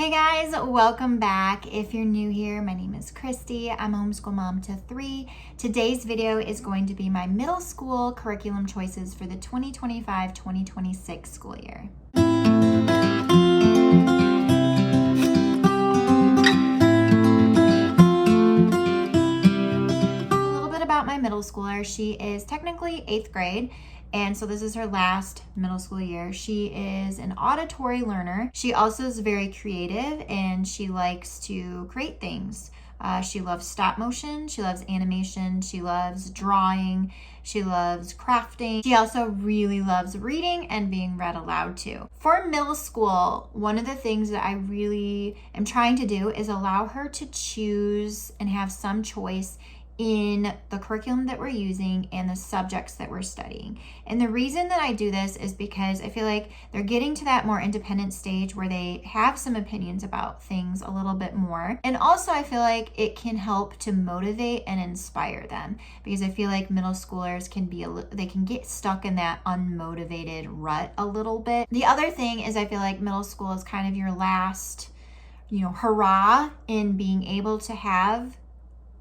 Hey guys, welcome back. If you're new here, my name is Christy. I'm a homeschool mom to 3. Today's video is going to be my middle school curriculum choices for the 2025-2026 school year. A little bit about my middle schooler. She is technically 8th grade. And so this is her last middle school year. She is an auditory learner. She also is very creative and she likes to create things. She loves stop motion, she loves animation, she loves drawing, she loves crafting. She also really loves reading and being read aloud to. For middle school, one of the things that I really am trying to do is allow her to choose and have some choice in the curriculum that we're using and the subjects that we're studying. And the reason that I do this is because I feel like they're getting to that more independent stage where they have some opinions about things a little bit more. And also I feel like it can help to motivate and inspire them, because I feel like middle schoolers can they can get stuck in that unmotivated rut a little bit. The other thing is I feel like middle school is kind of your last, hurrah in being able to have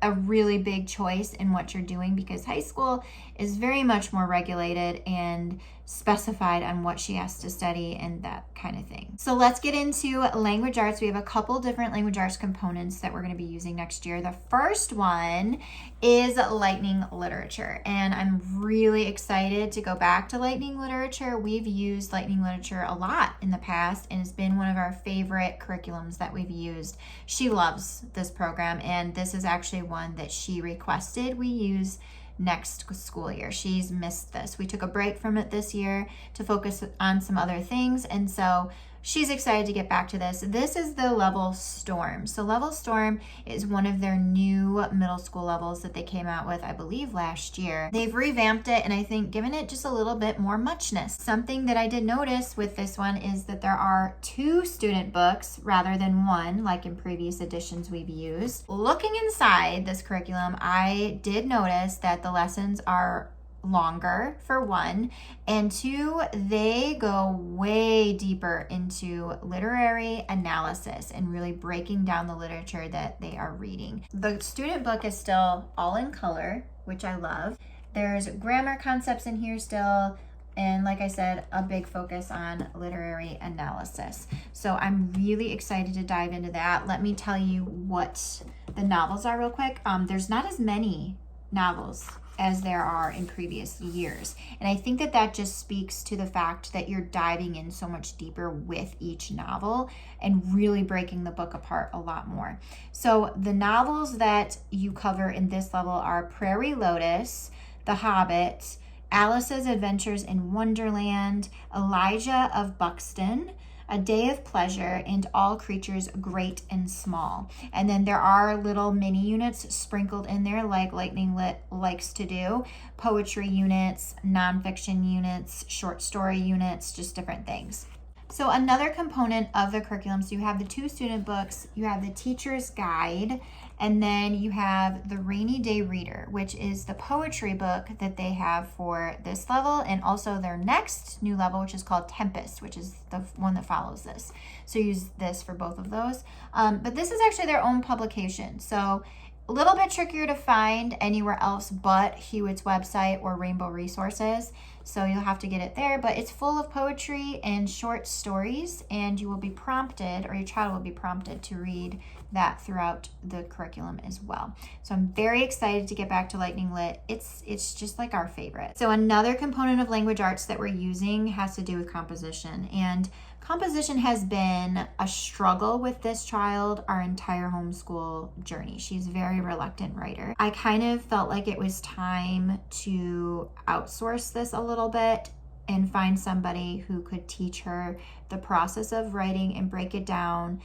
a really big choice in what you're doing, because high school is very much more regulated and specified on what she has to study and that kind of thing. So let's get into language arts. We have a couple different language arts components that we're going to be using next year. The first one is lightning literature, and I'm really excited to go back to lightning literature. We've used lightning literature a lot in the past, and it's been one of our favorite curriculums that we've used. She loves this program, and this is actually one that she requested we use next school year. She's missed this. We took a break from it this year to focus on some other things, and so she's excited to get back to this. This is the Level Storm. So Level Storm is one of their new middle school levels that they came out with, I believe, last year. They've revamped it and I think given it just a little bit more muchness. Something that I did notice with this one is that there are 2 student books rather than 1, like in previous editions we've used. Looking inside this curriculum, I did notice that the lessons are longer, for 1, and 2, they go way deeper into literary analysis and really breaking down the literature that they are reading. The student book is still all in color, which I love. There's grammar concepts in here still, and like I said, a big focus on literary analysis. So I'm really excited to dive into that. Let me tell you what the novels are real quick. There's not as many novels as there are in previous years. And I think that that just speaks to the fact that you're diving in so much deeper with each novel and really breaking the book apart a lot more. So the novels that you cover in this level are Prairie Lotus, The Hobbit, Alice's Adventures in Wonderland, Elijah of Buxton, A Day of Pleasure, and All Creatures Great and Small. And then there are little mini units sprinkled in there like Lightning Lit likes to do. Poetry units, nonfiction units, short story units, just different things. So another component of the curriculum, so you have the 2 student books, you have the teacher's guide, and then you have the Rainy Day Reader, which is the poetry book that they have for this level, and also their next new level, which is called Tempest, which is the one that follows this. So you use this for both of those. But this is actually their own publication. So a little bit trickier to find anywhere else but Hewitt's website or Rainbow Resources. So you'll have to get it there, but it's full of poetry and short stories, and you will be prompted, or your child will be prompted to read that throughout the curriculum as well. So I'm very excited to get back to Lightning Lit. It's just like our favorite. So another component of language arts that we're using has to do with composition, and composition has been a struggle with this child our entire homeschool journey. She's a very reluctant writer. I kind of felt like it was time to outsource this a little bit and find somebody who could teach her the process of writing and break it down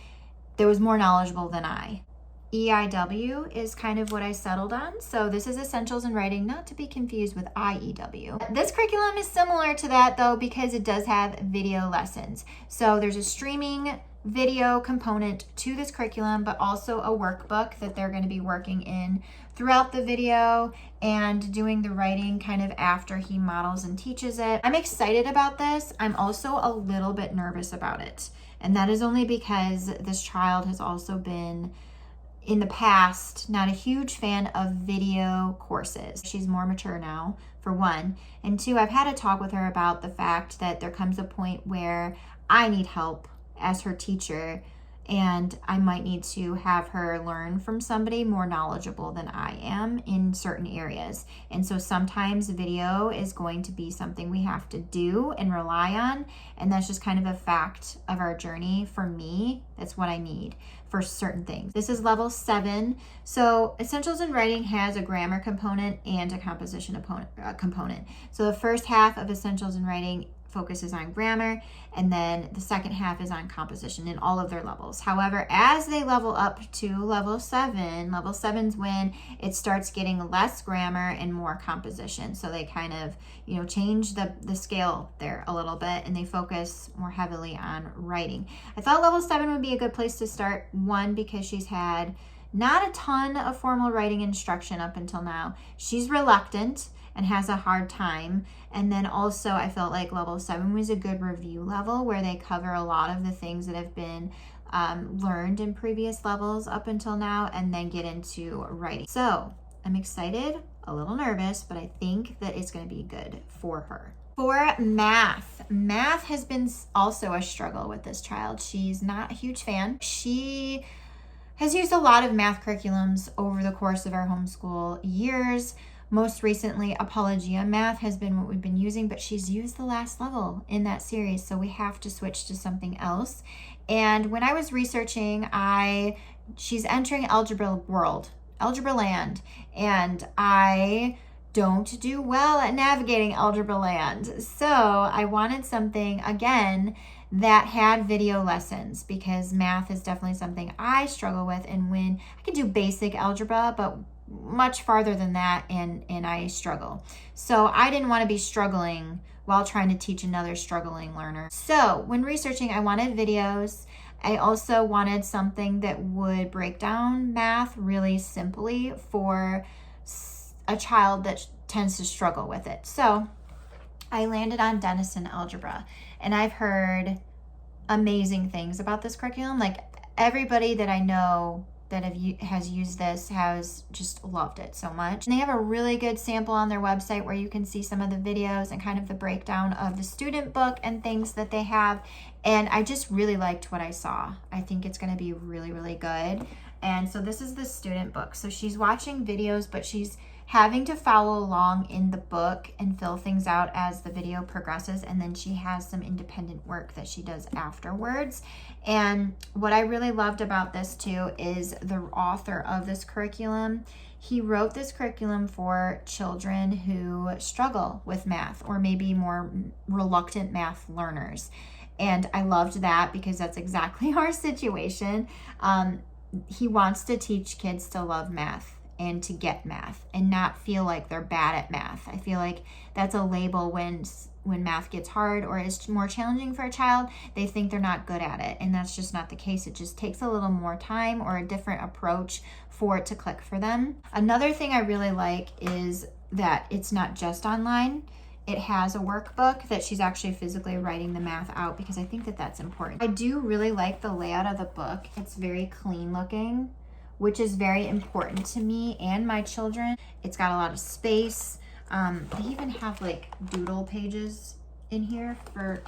that was more knowledgeable than I. EIW is kind of what I settled on. So this is Essentials in Writing, not to be confused with IEW. This curriculum is similar to that though, because it does have video lessons. So there's a streaming video component to this curriculum, but also a workbook that they're going to be working in throughout the video and doing the writing kind of after he models and teaches it. I'm excited about this. I'm also a little bit nervous about it. And that is only because this child has also been, in the past, not a huge fan of video courses. She's more mature now, for one. And two, I've had a talk with her about the fact that there comes a point where I need help as her teacher, and I might need to have her learn from somebody more knowledgeable than I am in certain areas. And so sometimes video is going to be something we have to do and rely on. And that's just kind of a fact of our journey. For me, that's what I need for certain things. This is level 7. So Essentials in Writing has a grammar component and a composition component. So the first half of Essentials in Writing focuses on grammar, and then the second half is on composition in all of their levels. However, as they level up to level 7's when it starts getting less grammar and more composition. So they kind of, change the scale there a little bit, and they focus more heavily on writing. I thought level 7 would be a good place to start, one, because she's had not a ton of formal writing instruction up until now. She's reluctant and has a hard time. And then also I felt like level 7 was a good review level where they cover a lot of the things that have been learned in previous levels up until now, and then get into writing. So I'm excited, a little nervous, but I think that it's going to be good for her. For math has been also a struggle with this child. She's not a huge fan. She has used a lot of math curriculums over the course of our homeschool years. Most recently, Apologia Math has been what we've been using, but she's used the last level in that series, so we have to switch to something else. And when I was researching, she's entering Algebra Land, and I don't do well at navigating Algebra Land. So I wanted something, again, that had video lessons, because math is definitely something I struggle with, and when I can do basic algebra, but much farther than that, and I struggle. So I didn't want to be struggling while trying to teach another struggling learner. So when researching, I wanted videos. I also wanted something that would break down math really simply for a child that tends to struggle with it. So I landed on Denison Algebra, and I've heard amazing things about this curriculum. Like, everybody that I know that has used this has just loved it so much. And they have a really good sample on their website where you can see some of the videos and kind of the breakdown of the student book and things that they have. And I just really liked what I saw. I think it's going to be really, really good. And so this is the student book. So she's watching videos, but she's having to follow along in the book and fill things out as the video progresses. And then she has some independent work that she does afterwards. And what I really loved about this too is the author of this curriculum. He wrote this curriculum for children who struggle with math, or maybe more reluctant math learners. And I loved that, because that's exactly our situation. He wants to teach kids to love math and to get math and not feel like they're bad at math. I feel like that's a label when math gets hard or is more challenging for a child, they think they're not good at it. And that's just not the case. It just takes a little more time or a different approach for it to click for them. Another thing I really like is that it's not just online. It has a workbook that she's actually physically writing the math out, because I think that that's important. I do really like the layout of the book. It's very clean looking, which is very important to me and my children. It's got a lot of space. They even have like doodle pages in here for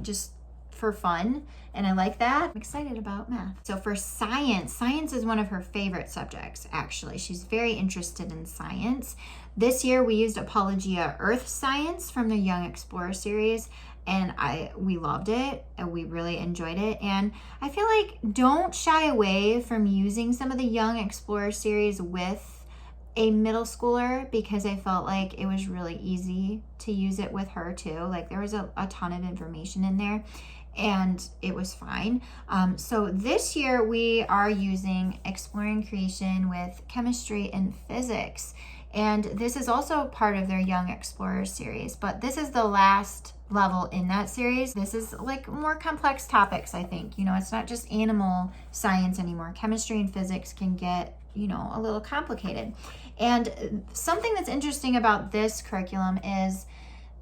just for fun, and I like that. I'm excited about math. So for science is one of her favorite subjects, actually. She's very interested in science. This year we used Apologia Earth Science from the Young Explorer series, and we loved it, and we really enjoyed it. And I feel like don't shy away from using some of the Young Explorer series with a middle schooler, because I felt like it was really easy to use it with her too. Like, there was a ton of information in there, and it was fine. So this year we are using Exploring Creation with chemistry and physics. And this is also part of their Young Explorer series, but this is the last level in that series. This is like more complex topics, I think. It's not just animal science anymore. Chemistry and physics can get, a little complicated. And something that's interesting about this curriculum is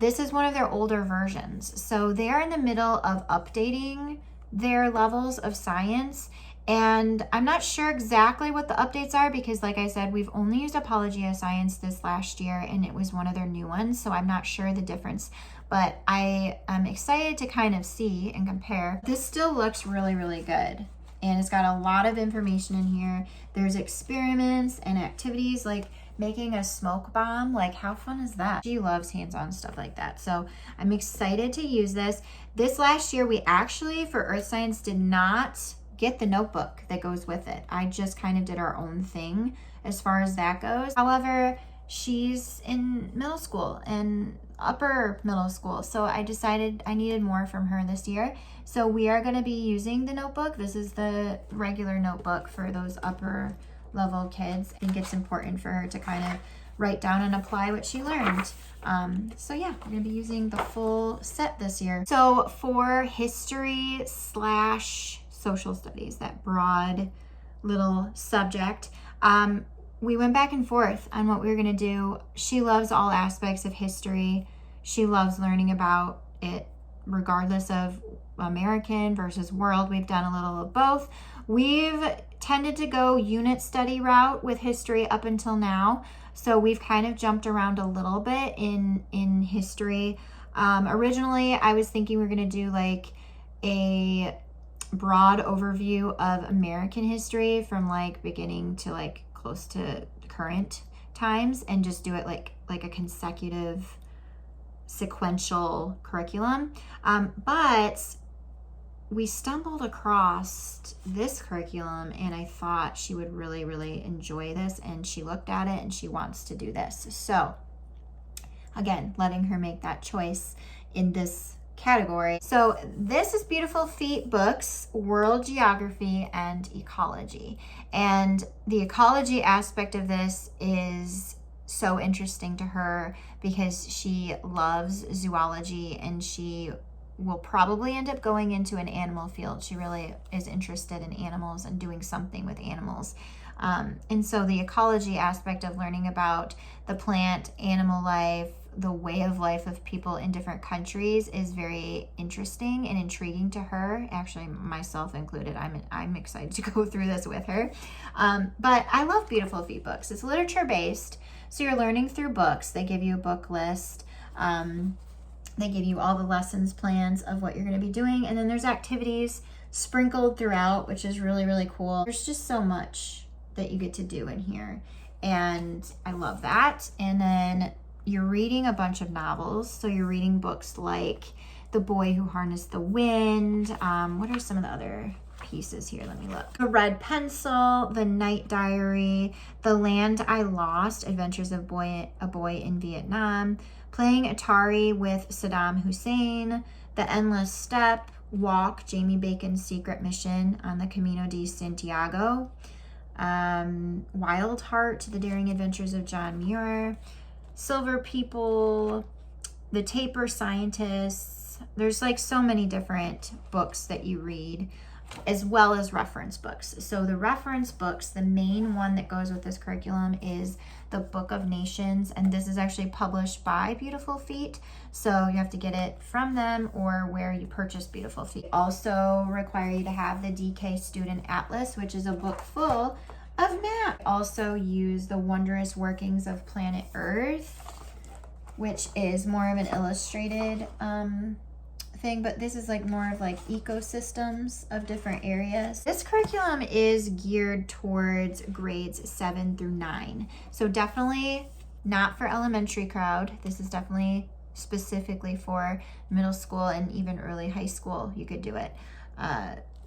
this is one of their older versions. So they are in the middle of updating their levels of science. And I'm not sure exactly what the updates are because, like I said, we've only used Apologia Science this last year and it was one of their new ones. So I'm not sure the difference, but I am excited to kind of see and compare. This still looks really, really good. And it's got a lot of information in here. There's experiments and activities like making a smoke bomb. Like, how fun is that? She loves hands-on stuff like that. So I'm excited to use this. This last year, we actually, for Earth Science, did not get the notebook that goes with it. I just kind of did our own thing as far as that goes. However, she's in middle school and upper middle school, so I decided I needed more from her this year. So we are going to be using the notebook. This is the regular notebook for those upper level kids. I think it's important for her to kind of write down and apply what she learned. So yeah, we're gonna be using the full set this year. So for history / social studies, that broad little subject, we went back and forth on what we were gonna do. She loves all aspects of history. She loves learning about it regardless of American versus world. We've done a little of both. We've tended to go unit study route with history up until now. So we've kind of jumped around a little bit in history. Originally, I was thinking we were gonna do like a broad overview of American history from like beginning to like close to current times and just do it like a consecutive sequential curriculum. But we stumbled across this curriculum and I thought she would really, really enjoy this, and she looked at it and she wants to do this. So again, letting her make that choice in this category. So this is Beautiful Feet books, World Geography and Ecology. And the ecology aspect of this is so interesting to her because she loves zoology and she will probably end up going into an animal field. She really is interested in animals and doing something with animals. And so the ecology aspect of learning about the plant, animal life, the way of life of people in different countries is very interesting and intriguing to her. Actually, myself included. I'm excited to go through this with her. But I love Beautiful Feet books. It's literature based, so you're learning through books. They give you a book list. They give you all the lessons plans of what you're going to be doing, and then there's activities sprinkled throughout, which is really, really cool. There's just so much that you get to do in here, and I love that. And then you're reading a bunch of novels. So you're reading books like The Boy Who Harnessed the Wind. What are some of the other pieces here? Let me look. The Red Pencil, The Night Diary, The Land I Lost, Adventures of a Boy in Vietnam, Playing Atari with Saddam Hussein, The Endless Step, Walk, Jamie Bacon's Secret Mission on the Camino de Santiago, Wild Heart, The Daring Adventures of John Muir, Silver People, The Taper Scientists. There's like so many different books that you read, as well as reference books. So the reference books, the main one that goes with this curriculum is the Book of Nations, and this is actually published by Beautiful Feet. So you have to get it from them or where you purchase Beautiful Feet. Also require you to have the DK Student Atlas, which is a book full of maps. Also use The Wondrous Workings of Planet Earth, which is more of an illustrated thing, but this is like more of like ecosystems of different areas. This curriculum is geared towards grades 7 through 9. So definitely not for elementary crowd. This is definitely specifically for middle school and even early high school. You could do it.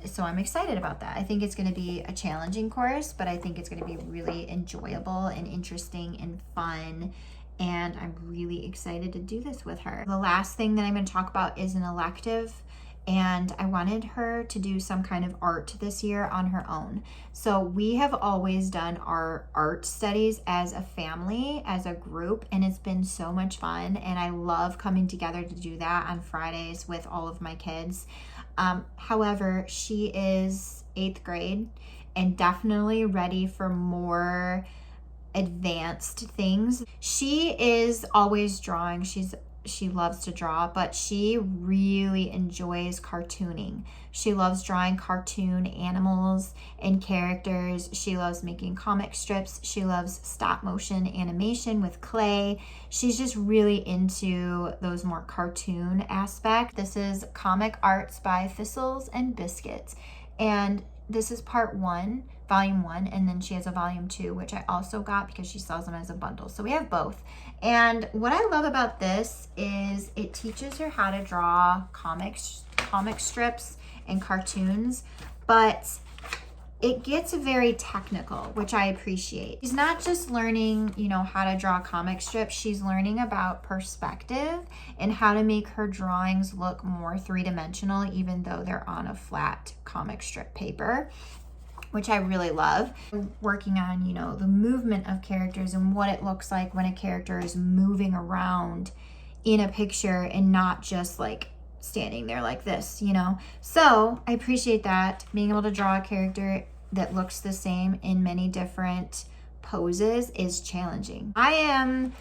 So I'm excited about that. I think it's going to be a challenging course, but I think it's going to be really enjoyable and interesting and fun. And I'm really excited to do this with her. The last thing that I'm going to talk about is an elective, and I wanted her to do some kind of art this year on her own. So we have always done our art studies as a family, as a group, and it's been so much fun, and I love coming together to do that on Fridays with all of my kids. However, she is 8th grade and definitely ready for more advanced things. She is always drawing. She's she loves to draw, but she really enjoys cartooning. She loves drawing cartoon animals and characters. She loves making comic strips. She loves stop motion animation with clay. She's just really into those more cartoon aspects. This is Comic Arts by Thistles and Biscuits. And this is part 1, volume 1, and then she has a volume 2, which I also got because she sells them as a bundle. So we have both. And what I love about this is it teaches her how to draw comic strips and cartoons, but it gets very technical, which I appreciate. She's not just learning, how to draw comic strips. She's learning about perspective and how to make her drawings look more three-dimensional, even though they're on a flat comic strip paper, which I really love. Working on, the movement of characters and what it looks like when a character is moving around in a picture and not just like standing there like this, So I appreciate that. Being able to draw a character that looks the same in many different poses is challenging. I am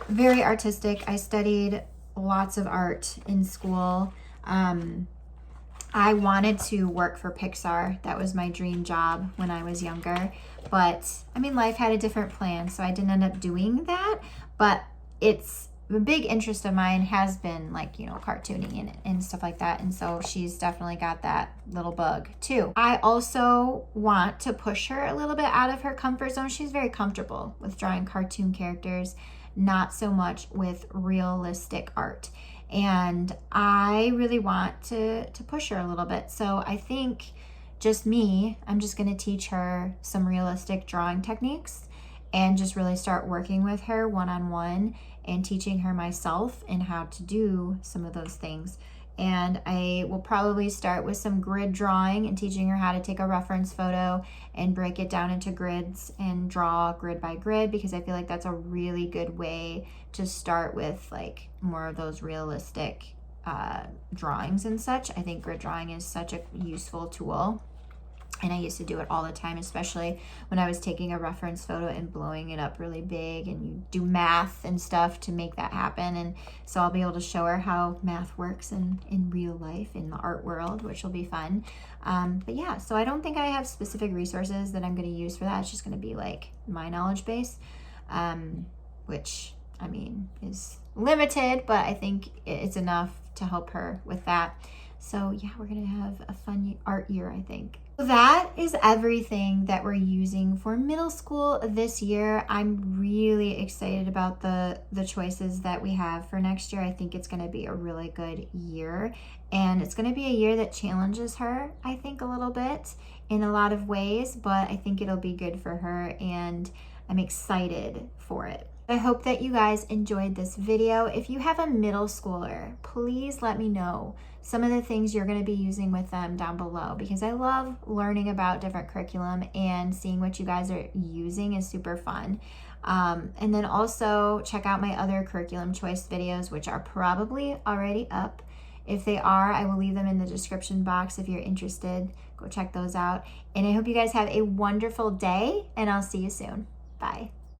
very artistic. I studied lots of art in school. I wanted to work for Pixar. That was my dream job when I was younger. But life had a different plan, so I didn't end up doing that. But it's a big interest of mine has been cartooning and stuff like that. And so she's definitely got that little bug too. I also want to push her a little bit out of her comfort zone. She's very comfortable with drawing cartoon characters, not so much with realistic art. And I really want to push her a little bit. So I think I'm just going to teach her some realistic drawing techniques and just really start working with her one-on-one and teaching her myself and how to do some of those things. And I will probably start with some grid drawing and teaching her how to take a reference photo and break it down into grids and draw grid by grid, because I feel like that's a really good way to start with more of those realistic drawings and such. I think grid drawing is such a useful tool. And I used to do it all the time, especially when I was taking a reference photo and blowing it up really big, and you do math and stuff to make that happen. And so I'll be able to show her how math works in real life, in the art world, which will be fun. But yeah, so I don't think I have specific resources that I'm going to use for that. It's just going to be my knowledge base, which is limited, but I think it's enough to help her with that. So yeah, we're going to have a fun art year, I think. That is everything that we're using for middle school this year. I'm really excited about the choices that we have for next year. I think it's going to be a really good year, and it's going to be a year that challenges her, I think, a little bit in a lot of ways, but I think it'll be good for her, and I'm excited for it. I hope that you guys enjoyed this video. If you have a middle schooler, please let me know some of the things you're going to be using with them down below, because I love learning about different curriculum, and seeing what you guys are using is super fun. And then also check out my other curriculum choice videos, which are probably already up. If they are, I will leave them in the description box if you're interested. Go check those out. And I hope you guys have a wonderful day, and I'll see you soon. Bye.